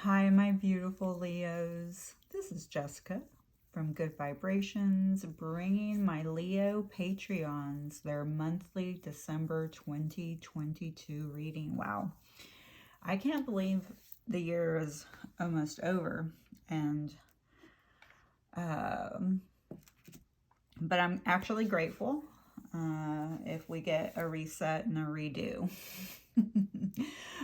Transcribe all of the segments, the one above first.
Hi, my beautiful Leos. This is Jessica from Good Vibrations, bringing my Leo Patreons their monthly December 2022 reading. Wow. I can't believe the year is almost over, and but I'm actually grateful if we get a reset and a redo.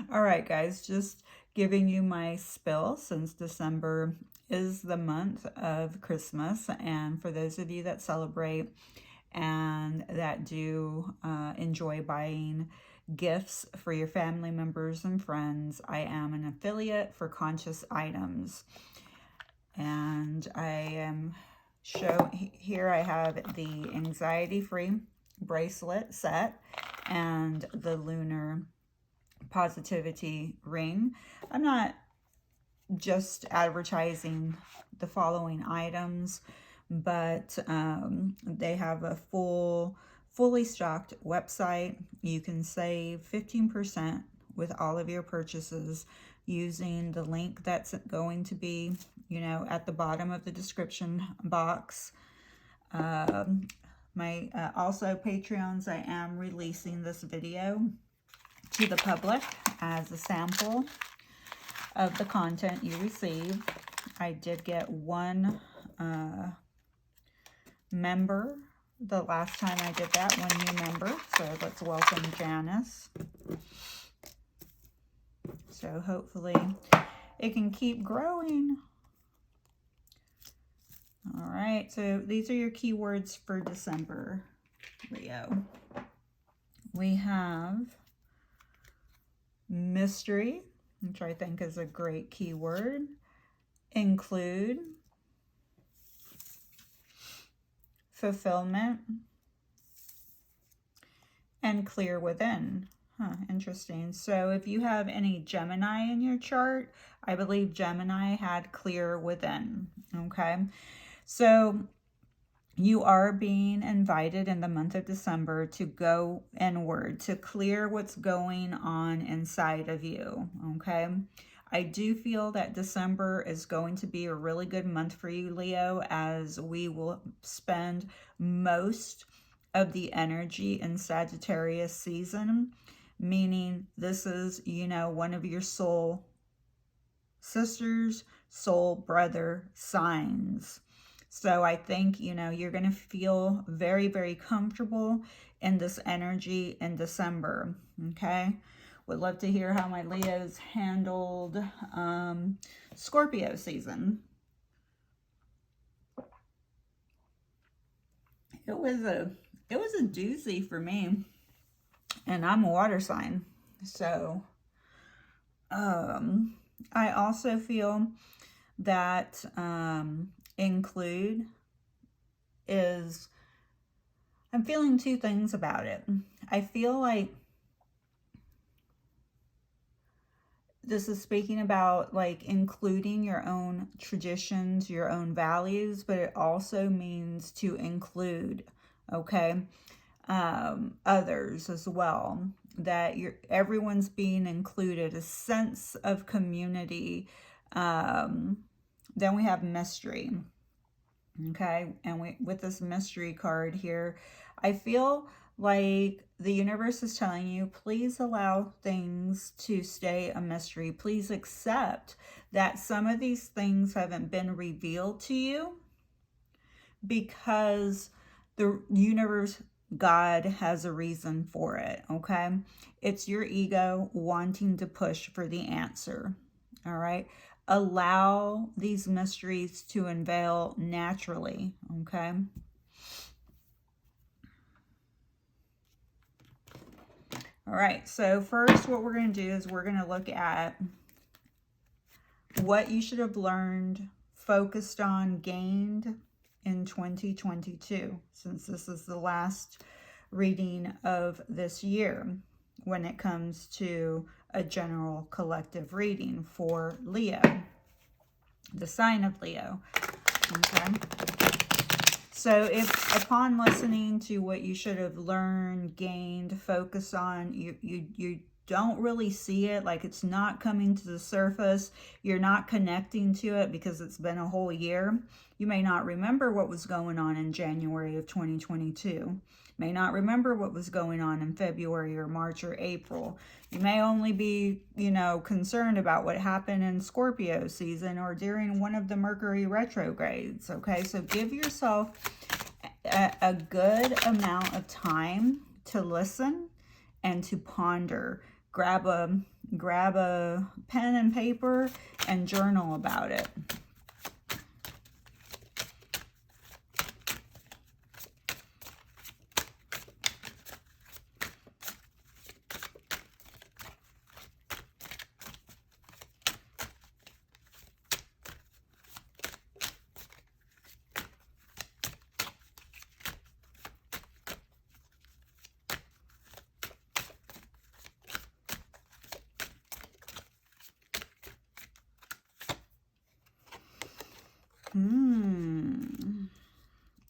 All right, guys, just giving you my spill since December is the month of Christmas. And for those of you that celebrate and that do enjoy buying gifts for your family members and friends, I am an affiliate for Conscious Items. And I am here I have the anxiety-free bracelet set and the lunar positivity ring. I'm not just advertising the following items, but they have a fully stocked website. You can save 15% with all of your purchases using the link that's going to be, at the bottom of the description box. Also Patreons, I am releasing this video to the public as a sample of the content you receive. I did get one member the last time I did that, one new member. So let's welcome Janice. So hopefully it can keep growing. All right, so these are your keywords for December, Leo. We have mystery, which I think is a great keyword. Include, fulfillment, and clear within. Interesting. So if you have any Gemini in your chart, I believe Gemini had clear within. Okay, so you are being invited in the month of December to go inward, to clear what's going on inside of you, okay? I do feel that December is going to be a really good month for you, Leo, as we will spend most of the energy in Sagittarius season, meaning this is, one of your soul sisters, soul brother signs. So I think, you're going to feel very, very comfortable in this energy in December, okay? Would love to hear how my Leos handled Scorpio season. It was a doozy for me, and I'm a water sign. So I also feel that include is, I'm feeling two things about it. I feel like this is speaking about like including your own traditions, your own values, but it also means to include, okay, others as well, that everyone's being included, a sense of community. Then we have mystery. Okay, and with this mystery card here, I feel like the universe is telling you, please allow things to stay a mystery. Please accept that some of these things haven't been revealed to you because the universe, God, has a reason for it, okay? It's your ego wanting to push for the answer, all right? Allow these mysteries to unveil naturally, okay? All right, so first what we're going to do is we're going to look at what you should have learned, focused on, gained in 2022, since this is the last reading of this year when it comes to a general collective reading for Leo, the sign of Leo, okay? So if upon listening to what you should have learned, gained, focus on, you don't really see it, like it's not coming to the surface. You're not connecting to it because it's been a whole year. You may not remember what was going on in January of 2022. May not remember what was going on in February or March or April. You may only be, you know, concerned about what happened in Scorpio season or during one of the Mercury retrogrades, okay? So give yourself a good amount of time to listen and to ponder. Grab a pen and paper and journal about it.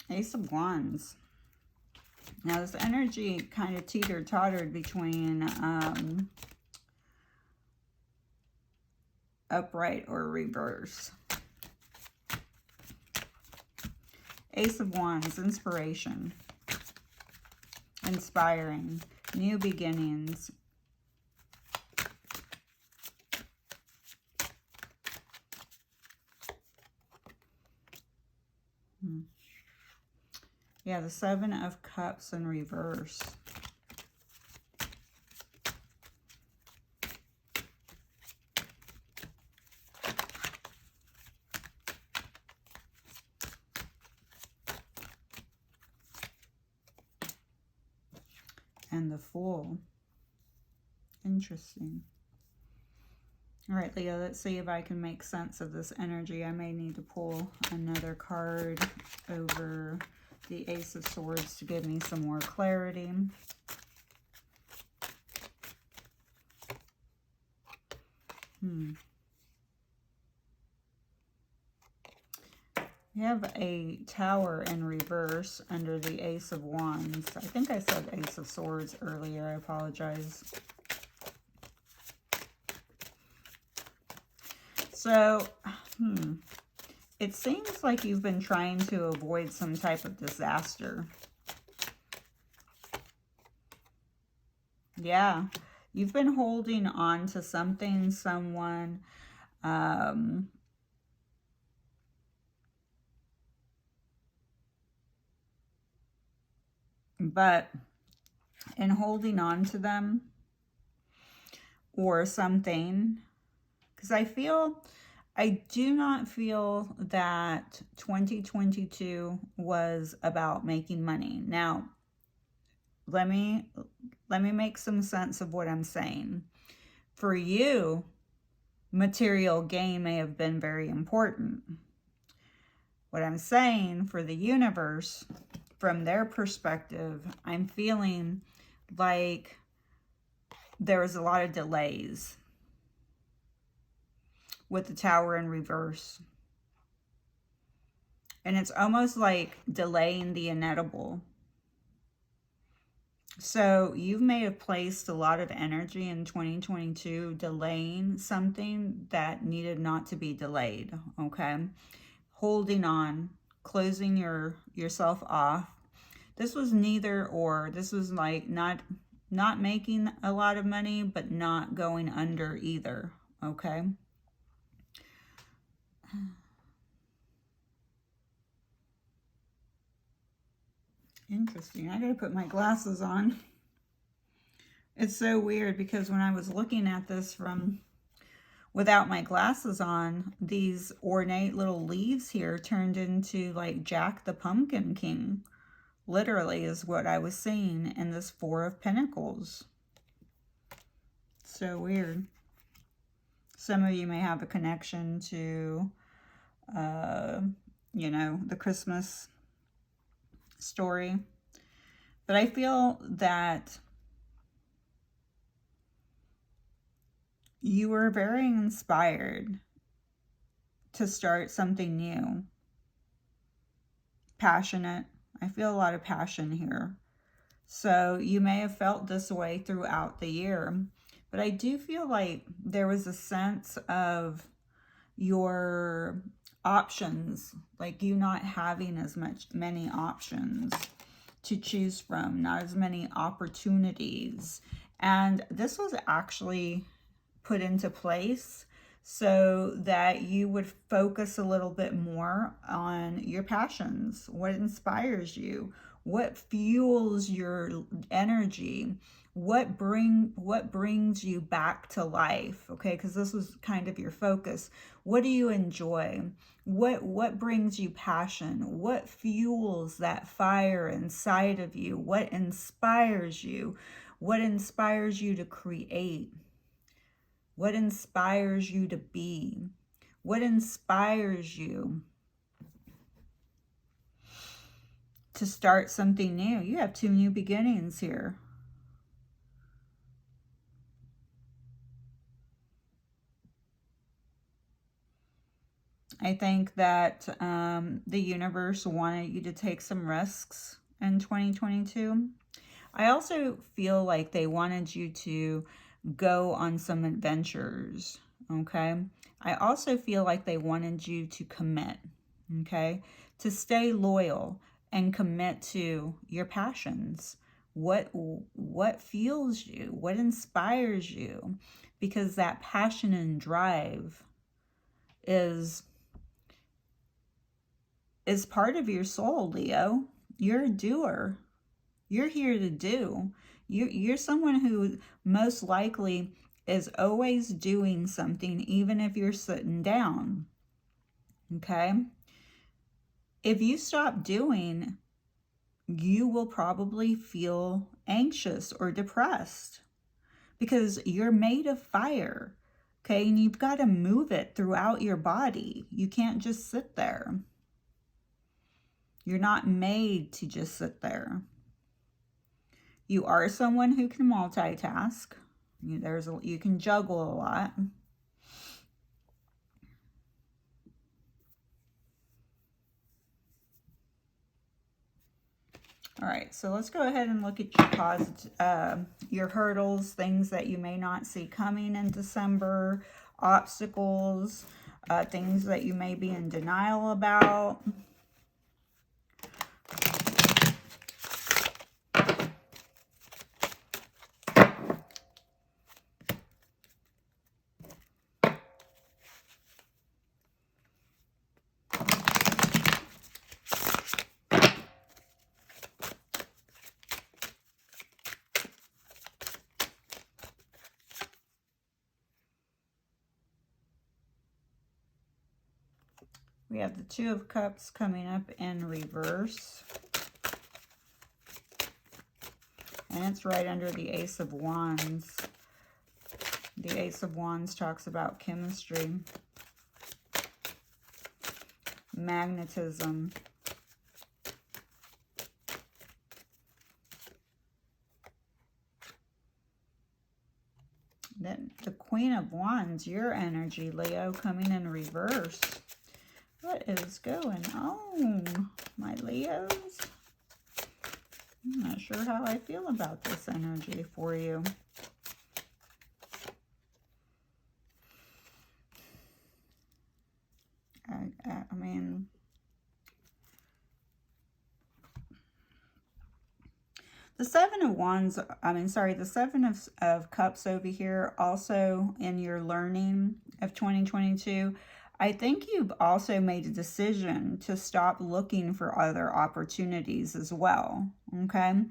Ace of Wands. Now this energy kind of teeter-tottered between upright or reverse. Ace of Wands, inspiration, inspiring, new beginnings. Yeah, the Seven of Cups in reverse. And the Fool. Interesting. All right, Leo, let's see if I can make sense of this energy. I may need to pull another card over the Ace of Swords to give me some more clarity. You have a Tower in reverse under the Ace of Wands. I think I said Ace of Swords earlier. I apologize. So, it seems like you've been trying to avoid some type of disaster. Yeah, you've been holding on to something, someone, but in holding on to them or something, because I do not feel that 2022 was about making money. Now, let me make some sense of what I'm saying. For you, material gain may have been very important. What I'm saying for the universe, from their perspective, I'm feeling like there was a lot of delays with the Tower in reverse. And it's almost like delaying the inevitable. So you may have placed a lot of energy in 2022 delaying something that needed not to be delayed, okay? Holding on, closing yourself off. This was neither or. This was like not making a lot of money, but not going under either, okay? Interesting. I gotta put my glasses on. It's so weird because when I was looking at this from without my glasses on, these ornate little leaves here turned into like Jack the Pumpkin King. Literally is what I was seeing in this Four of Pentacles. So weird. Some of you may have a connection to, you know, the Christmas story. But I feel that you were very inspired to start something new. Passionate. I feel a lot of passion here. So you may have felt this way throughout the year. But I do feel like there was a sense of your options, like you not having as many options to choose from, not as many opportunities. And this was actually put into place so that you would focus a little bit more on your passions, what inspires you, what fuels your energy, what brings you back to life, okay? Because this was kind of your focus. What do you enjoy? What brings you passion? What fuels that fire inside of you? What inspires you? What inspires you to create? What inspires you to be? What inspires you to start something new? You have 2 new beginnings here. I think that the universe wanted you to take some risks in 2022. I also feel like they wanted you to go on some adventures, okay? I also feel like they wanted you to commit, okay? To stay loyal and commit to your passions. What fuels you? What inspires you? Because that passion and drive is part of your soul, Leo. You're a doer. You're here to do. You're someone who most likely is always doing something, even if you're sitting down. Okay? If you stop doing, you will probably feel anxious or depressed because you're made of fire. Okay? And you've got to move it throughout your body. You can't just sit there. You're not made to just sit there. You are someone who can multitask. You can juggle a lot. All right, so let's go ahead and look at your hurdles, things that you may not see coming in December, obstacles, things that you may be in denial about. We have the Two of Cups coming up in reverse. And it's right under the Ace of Wands. The Ace of Wands talks about chemistry, magnetism. Then the Queen of Wands, your energy, Leo, coming in reverse. What is going on, my Leos? I'm not sure how I feel about this energy for you. I mean, the Seven of Wands, the Seven of Cups over here, also in your learning of 2022, I think you've also made a decision to stop looking for other opportunities as well, okay?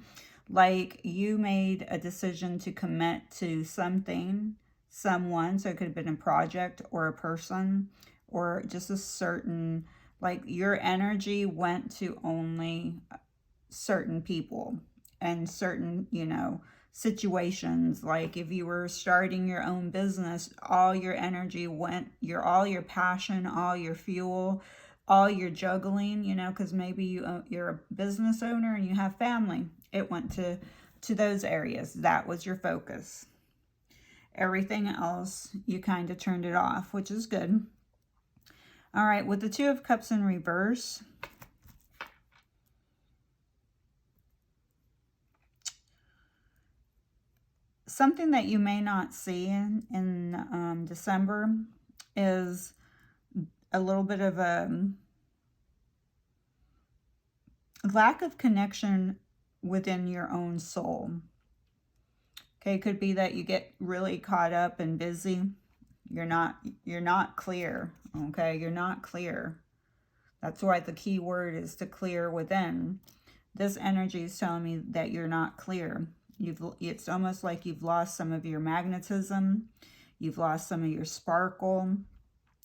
Like you made a decision to commit to something, someone, so it could have been a project or a person or just a certain, like your energy went to only certain people and certain, situations. Like if you were starting your own business, all your energy went, all your passion, all your fuel, all your juggling, because maybe you're a business owner and you have family. It went to those areas. That was your focus. Everything else, you kind of turned it off, which is good. All right, with the Two of Cups in reverse, something that you may not see in December is a little bit of a lack of connection within your own soul. Okay, it could be that you get really caught up and busy. You're not clear. Okay, you're not clear. That's why the key word is to clear within. This energy is telling me that you're not clear. It's almost like you've lost some of your magnetism. You've lost some of your sparkle.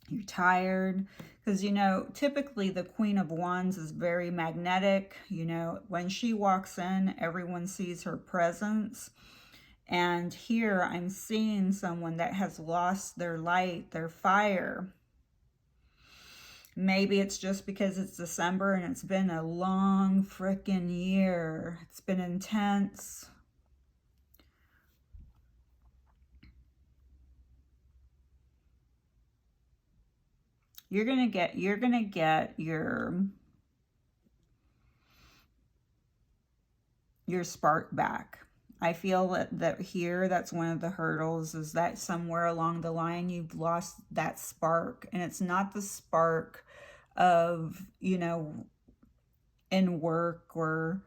You're tired. Because, you know, typically the Queen of Wands is very magnetic. You know, when she walks in, everyone sees her presence. And here I'm seeing someone that has lost their light, their fire. Maybe it's just because it's December and it's been a long freaking year. It's been intense. You're gonna get your spark back. I feel that here, that's one of the hurdles, is that somewhere along the line you've lost that spark. And it's not the spark of, you know, in work, or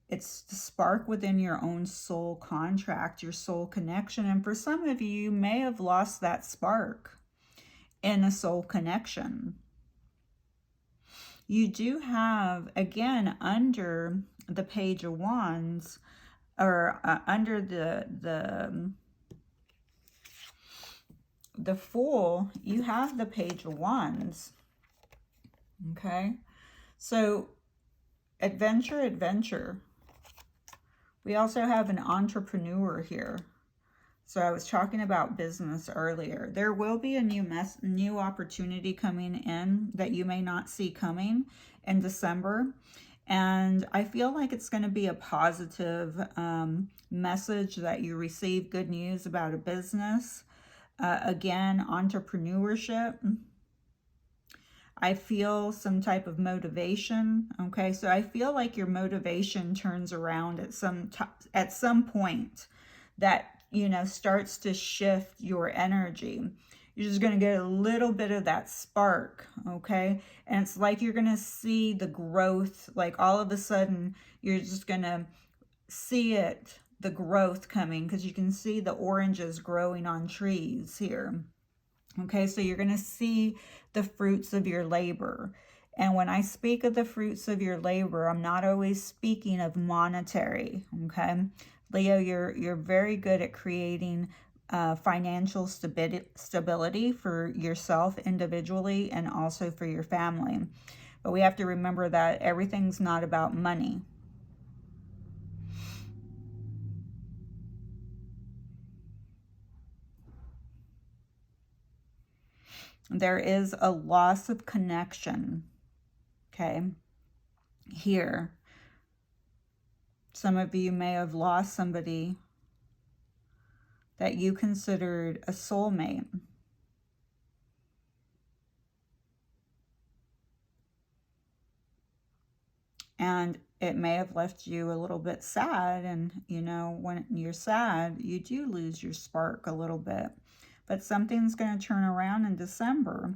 it's the spark within your own soul contract, your soul connection. And for some of you, you may have lost that spark in a soul connection. You do have, again, under the Page of Wands, or under the Fool, you have the Page of Wands. Okay, so adventure, adventure. We also have an entrepreneur here. So I was talking about business earlier. There will be a new opportunity coming in that you may not see coming in December. And I feel like it's going to be a positive message that you receive good news about a business. Again, entrepreneurship. I feel some type of motivation. Okay, so I feel like your motivation turns around at some point that, you know, starts to shift your energy. You're just going to get a little bit of that spark, okay? And it's like you're going to see the growth, like all of a sudden you're just going to see it, the growth coming, because you can see the oranges growing on trees here. Okay, so you're going to see the fruits of your labor. And when I speak of the fruits of your labor, I'm not always speaking of monetary, okay? Leo, you're very good at creating financial stability for yourself individually and also for your family. But we have to remember that everything's not about money. There is a loss of connection, okay, here. Some of you may have lost somebody that you considered a soulmate. And it may have left you a little bit sad. And, you know, when you're sad, you do lose your spark a little bit. But something's going to turn around in December.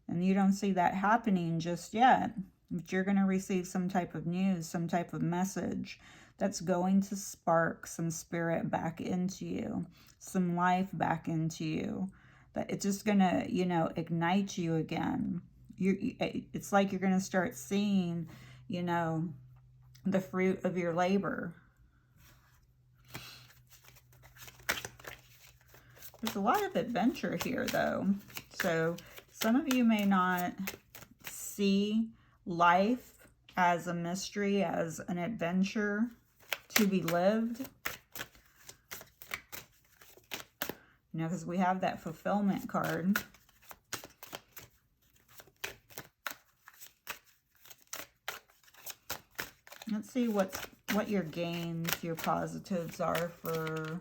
And you don't see that happening just yet. But you're going to receive some type of news, some type of message that's going to spark some spirit back into you, some life back into you. That it's just going to, you know, ignite you again. It's like you're going to start seeing, you know, the fruit of your labor. There's a lot of adventure here, though. So some of you may not see life as a mystery, as an adventure to be lived. You know, because we have that fulfillment card. Let's see what your gains, your positives are for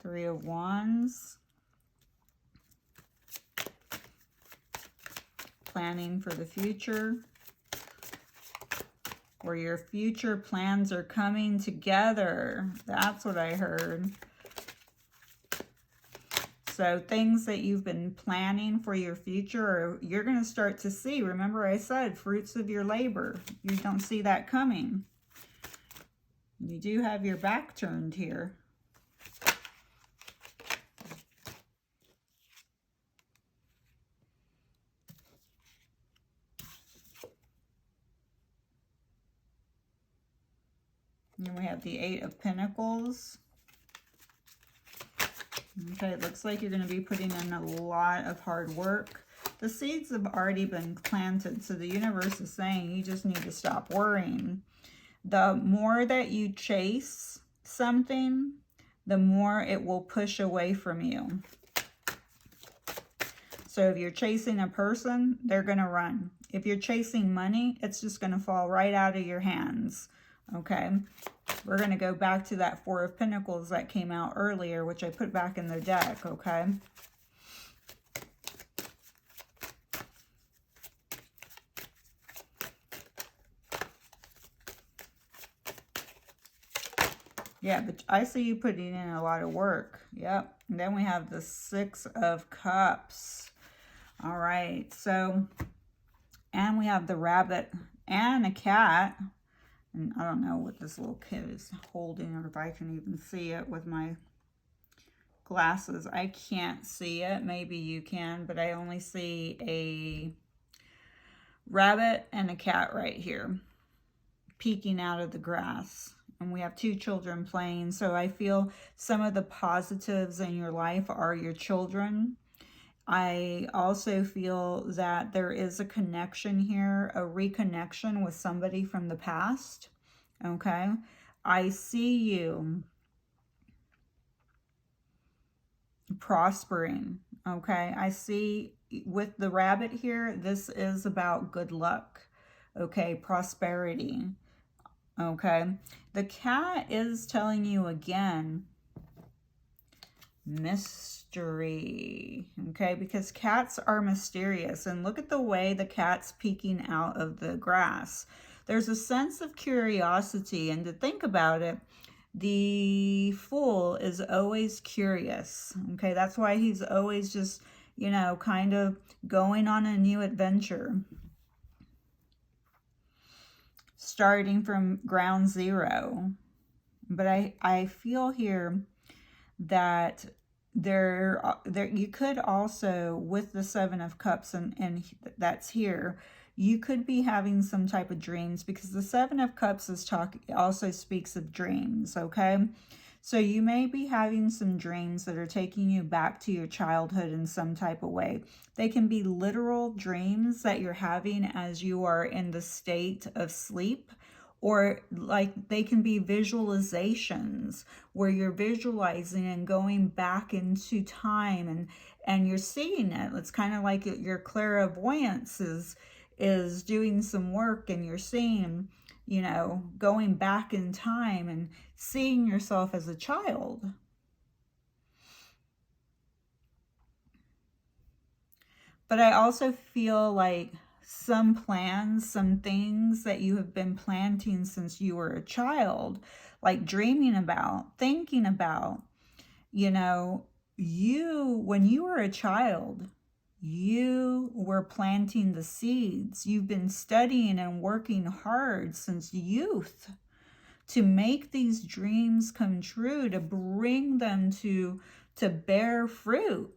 Three of Wands, planning for the future, or your future plans are coming together. That's what I heard. So things that you've been planning for your future, you're going to start to see. Remember I said fruits of your labor. You don't see that coming. You do have your back turned here. And we have the Eight of Pentacles. Okay, it looks like you're going to be putting in a lot of hard work. The seeds have already been planted, so the universe is saying you just need to stop worrying. The more that you chase something, the more it will push away from you. So if you're chasing a person, they're going to run. If you're chasing money, it's just going to fall right out of your hands. Okay, we're going to go back to that Four of Pentacles that came out earlier, which I put back in the deck, okay? Yeah, but I see you putting in a lot of work. Yep. And then we have the Six of Cups. All right, so, and we have the rabbit and a cat. And I don't know what this little kid is holding, or if I can even see it with my glasses. I can't see it. Maybe you can, but I only see a rabbit and a cat right here peeking out of the grass. And we have two children playing. So I feel some of the positives in your life are your children. I also feel that there is a connection here, a reconnection with somebody from the past, okay? I see you prospering, okay? I see with the rabbit here, this is about good luck, okay? Prosperity, okay? The cat is telling you again, mystery, okay, because cats are mysterious. And look at the way the cat's peeking out of the grass. There's a sense of curiosity, and to think about it, the Fool is always curious, okay? That's why he's always just, you know, kind of going on a new adventure, starting from ground zero. But I feel here that there you could also, with the Seven of Cups, and that's here, you could be having some type of dreams, because the Seven of Cups is also speaks of dreams, okay? So you may be having some dreams that are taking you back to your childhood in some type of way. They can be literal dreams that you're having as you are in the state of sleep, or like they can be visualizations where you're visualizing and going back into time, and you're seeing it. It's kind of like your clairvoyance is doing some work, and you're seeing, you know, going back in time and seeing yourself as a child. But I also feel like some plans, some things that you have been planting since you were a child, like dreaming about, thinking about, you know, when you were a child, you were planting the seeds. You've been studying and working hard since youth to make these dreams come true, to bring them to bear fruit.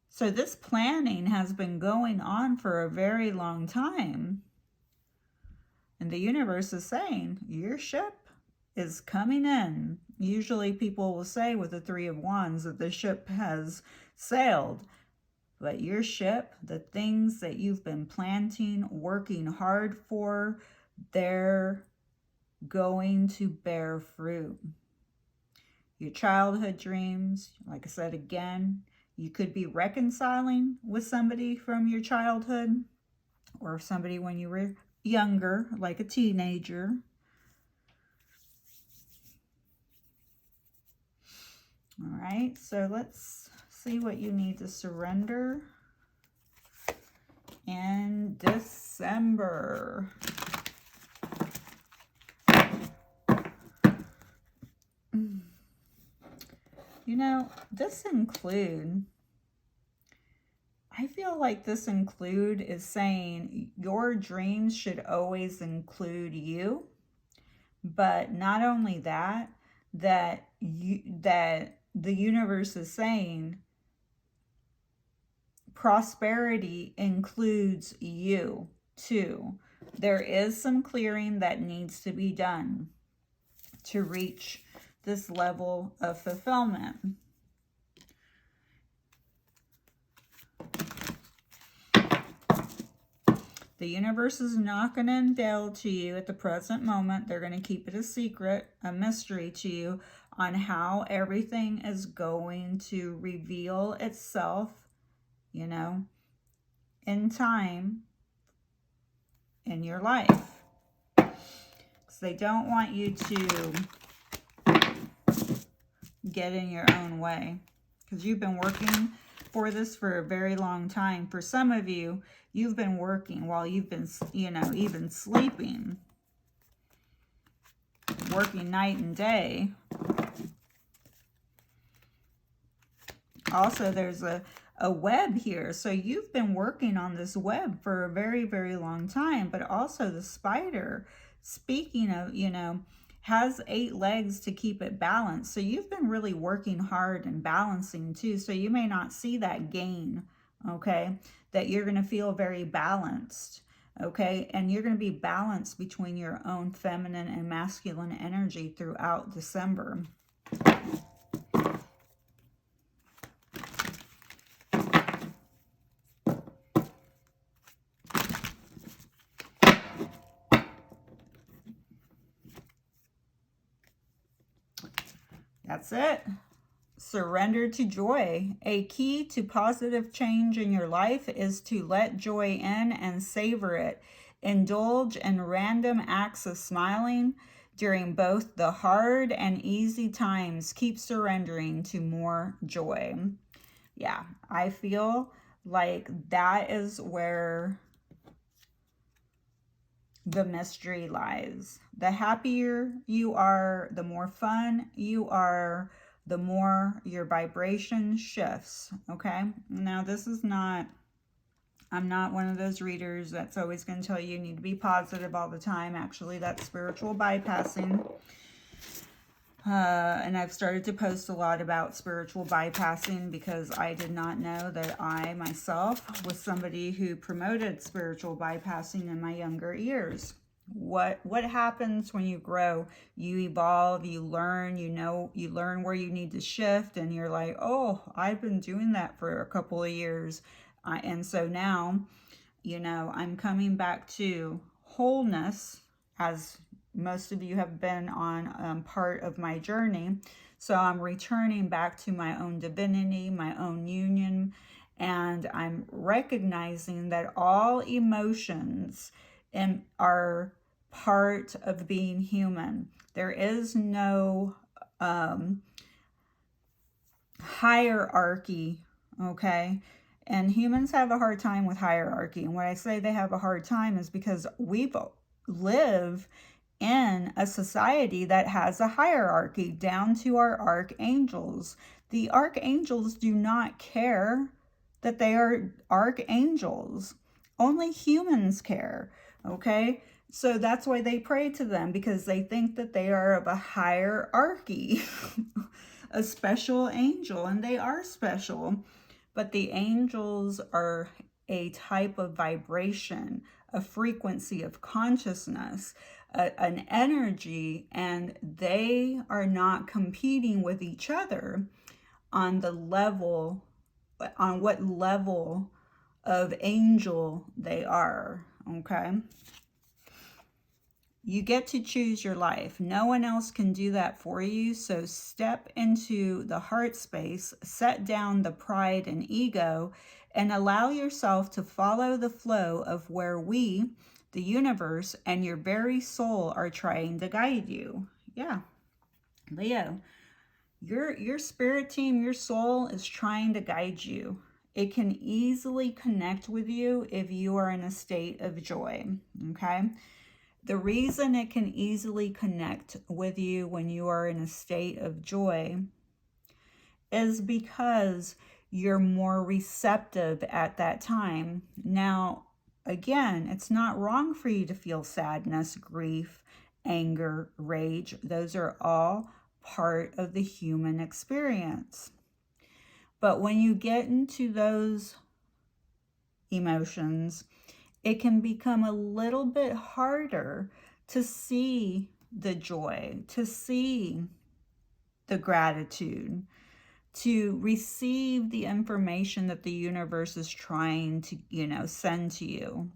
So this planning has been going on for a very long time. And the universe is saying, your ship is coming in. Usually people will say with the Three of Wands that the ship has sailed. But your ship, the things that you've been planting, working hard for, they're going to bear fruit. Your childhood dreams, like I said again, you could be reconciling with somebody from your childhood, or somebody when you were younger, like a teenager. All right, so let's see what you need to surrender in December. You know, this include, I feel like this include is saying your dreams should always include you. But not only that, that the universe is saying prosperity includes you too. There is some clearing that needs to be done to reach this level of fulfillment. The universe is not going to unveil to you at the present moment. They're going to keep it a secret, a mystery to you on how everything is going to reveal itself, you know, in time in your life. Because they don't want you to get in your own way. Because you've been working for this for a very long time. For some of you, you've been working while you've been, you know, even sleeping. Working night and day. Also, there's a web here. So you've been working on this web for a very, very long time. But also the spider, speaking of, you know, has 8 legs to keep it balanced. So you've been really working hard and balancing too. So you may not see that gain, okay? That you're going to feel very balanced, okay? And you're going to be balanced between your own feminine and masculine energy throughout December. That's it. Surrender to joy. A key to positive change in your life is to let joy in and savor it. Indulge in random acts of smiling during both the hard and easy times. Keep surrendering to more joy. Yeah, I feel like that is where the mystery lies. The happier you are, the more fun you are, the more your vibration shifts, okay? Now, this is not, I'm not one of those readers that's always going to tell you need to be positive all the time. Actually, that's spiritual bypassing. And I've started to post a lot about spiritual bypassing because I did not know that I myself was somebody who promoted spiritual bypassing in my younger years. What happens when you grow? You evolve, you learn, you learn where you need to shift, and you're like, oh, I've been doing that for a couple of years. And so now, you know, I'm coming back to wholeness, as most of you have been on part of my journey. So I'm returning back to my own divinity, my own union, and I'm recognizing that all emotions are part of being human. There is no hierarchy, okay? And humans have a hard time with hierarchy. And when I say they have a hard time is because we live in a society that has a hierarchy down to our archangels. The archangels do not care that they are archangels. Only humans care, okay? So that's why they pray to them, because they think that they are of a hierarchy, a special angel, and they are special. But the angels are a type of vibration, a frequency of consciousness, an energy, and they are not competing with each other on the level, on what level of angel they are, okay? You get to choose your life. No one else can do that for you. So step into the heart space, set down the pride and ego, and allow yourself to follow the flow of where we, the universe, and your very soul are trying to guide you. Yeah, Leo, your spirit team, your soul is trying to guide you. it can easily connect with you if you are in a state of joy, okay? The reason it can easily connect with you when you are in a state of joy is because you're more receptive at that time. Now, again, it's not wrong for you to feel sadness, grief, anger, rage. Those are all part of the human experience. But when you get into those emotions, it can become a little bit harder to see the joy, to see the gratitude, to receive the information that the universe is trying to, send to you,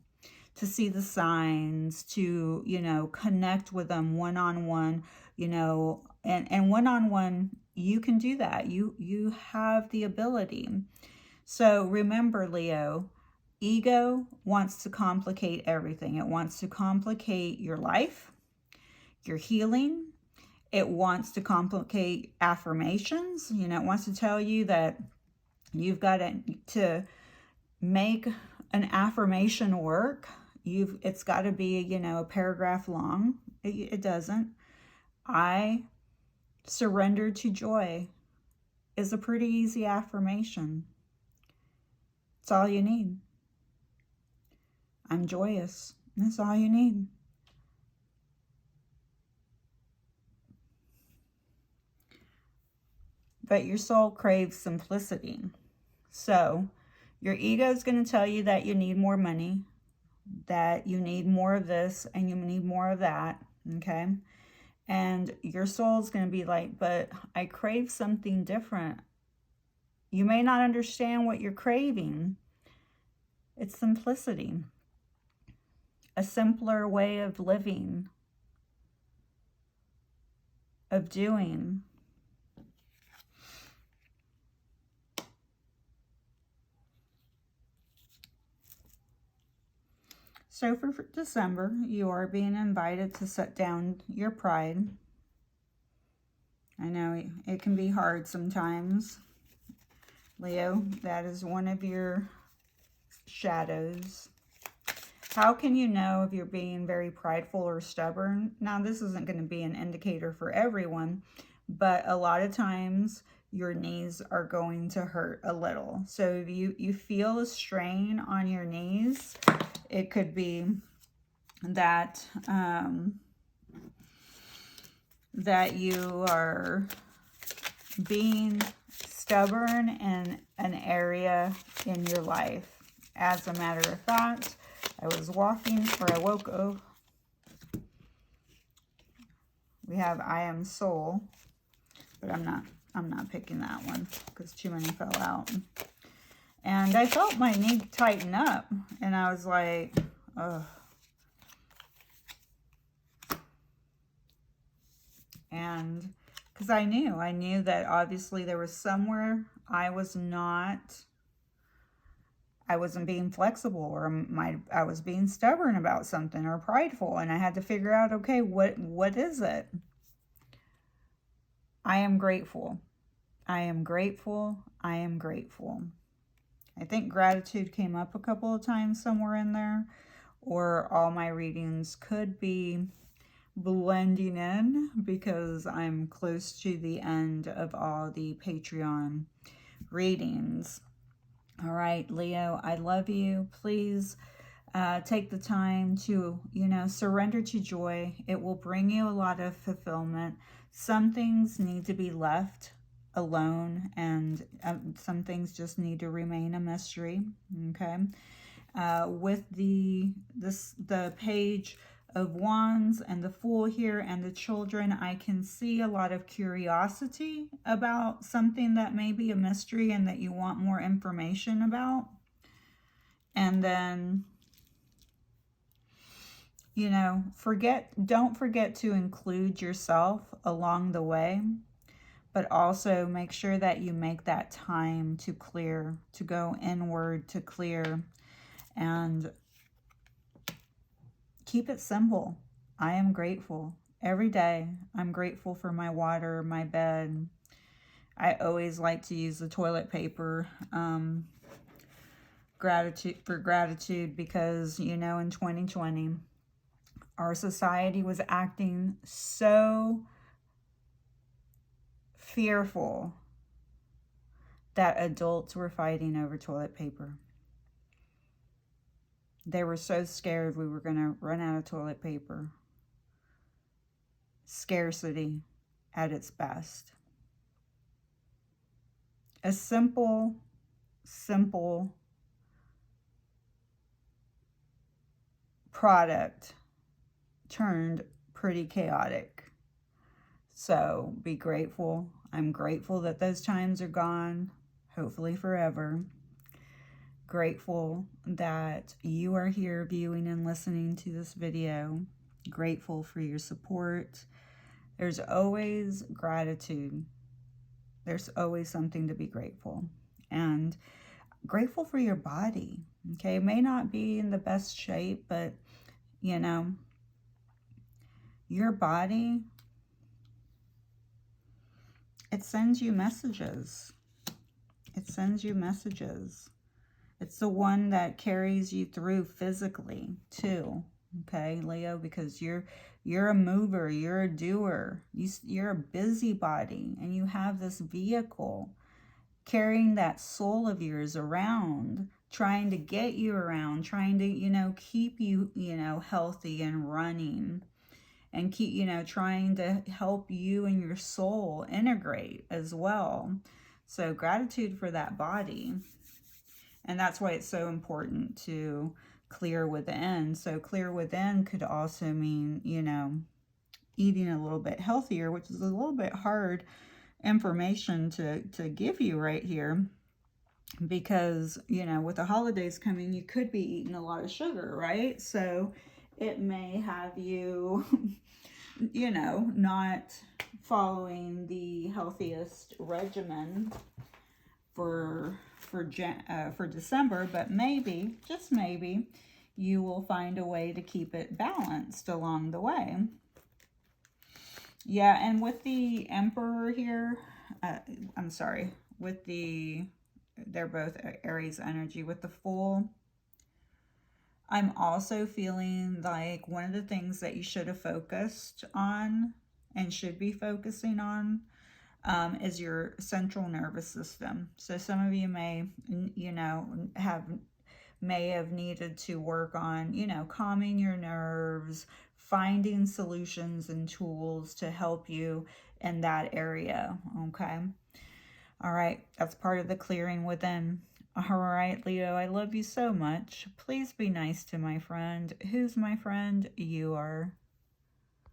to see the signs, to, connect with them one-on-one, and one-on-one, you can do that. You have the ability. So remember, Leo, ego wants to complicate everything. It wants to complicate your life, your healing. It wants to complicate affirmations. It wants to tell you that you've got to make an affirmation work. It's got to be, a paragraph long. It doesn't. I surrender to joy is a pretty easy affirmation. It's all you need. I'm joyous. That's all you need. But your soul craves simplicity. So your ego is going to tell you that you need more money, that you need more of this, and you need more of that, okay? And your soul is going to be like, but I crave something different. You may not understand what you're craving. It's simplicity. A simpler way of living, of doing. So for December, you are being invited to set down your pride. I know it can be hard sometimes, Leo. That is one of your shadows. How can you know if you're being very prideful or stubborn? Now, this isn't going to be an indicator for everyone, but a lot of times your knees are going to hurt a little. So if you feel a strain on your knees, it could be that that you are being stubborn in an area in your life. As a matter of fact, I was walking, or I woke up. We have I Am Soul, but I'm not picking that one because too many fell out. And I felt my knee tighten up, and I was like, ugh. And because I knew that obviously there was somewhere I wasn't being flexible, or I was being stubborn about something, or prideful, and I had to figure out, okay, what is it? I am grateful. I am grateful. I am grateful. I think gratitude came up a couple of times somewhere in there, or all my readings could be blending in because I'm close to the end of all the Patreon readings. All right, Leo, I love you. Please take the time to, surrender to joy. It will bring you a lot of fulfillment. Some things need to be left alone, and some things just need to remain a mystery, okay? With the Page of Wands and the Fool here and the Children, I can see a lot of curiosity about something that may be a mystery and that you want more information about. And then, don't forget to include yourself along the way, but also make sure that you make that time to clear, to go inward, to clear, and keep it simple. I am grateful. Every day, I'm grateful for my water, my bed. I always like to use the toilet paper. gratitude because, you know, in 2020, our society was acting so fearful that adults were fighting over toilet paper. They were so scared we were going to run out of toilet paper. Scarcity at its best. A simple product turned pretty chaotic. So be grateful. I'm grateful that those times are gone, hopefully forever. Grateful that you are here viewing and listening to this video. Grateful for your support. There's always gratitude. There's always something to be grateful. And grateful for your body. Okay, it may not be in the best shape, but you know, your body, it sends you messages. It sends you messages. It's the one that carries you through physically too. Okay, Leo, because you're a mover, you're a doer, you're a busybody, and you have this vehicle carrying that soul of yours around, trying to get you around, trying to, you know, keep you, you know, healthy and running, and keep, you know, trying to help you and your soul integrate as well. So gratitude for that body. And that's why it's so important to clear within. So clear within could also mean, you know, eating a little bit healthier, which is a little bit hard information to give you right here. Because, you know, with the holidays coming, you could be eating a lot of sugar, right? So it may have you, you know, not following the healthiest regimen for December, but maybe, just maybe, you will find a way to keep it balanced along the way. Yeah, and with the Emperor here, I'm sorry, with they're both Aries energy. With the Fool, I'm also feeling like one of the things that you should have focused on and should be focusing on is your central nervous system. So some of you may, you know, may have needed to work on, you know, calming your nerves, finding solutions and tools to help you in that area, okay? All right, that's part of the clearing within. All right, Leo, I love you so much. Please be nice to my friend. Who's my friend? You are.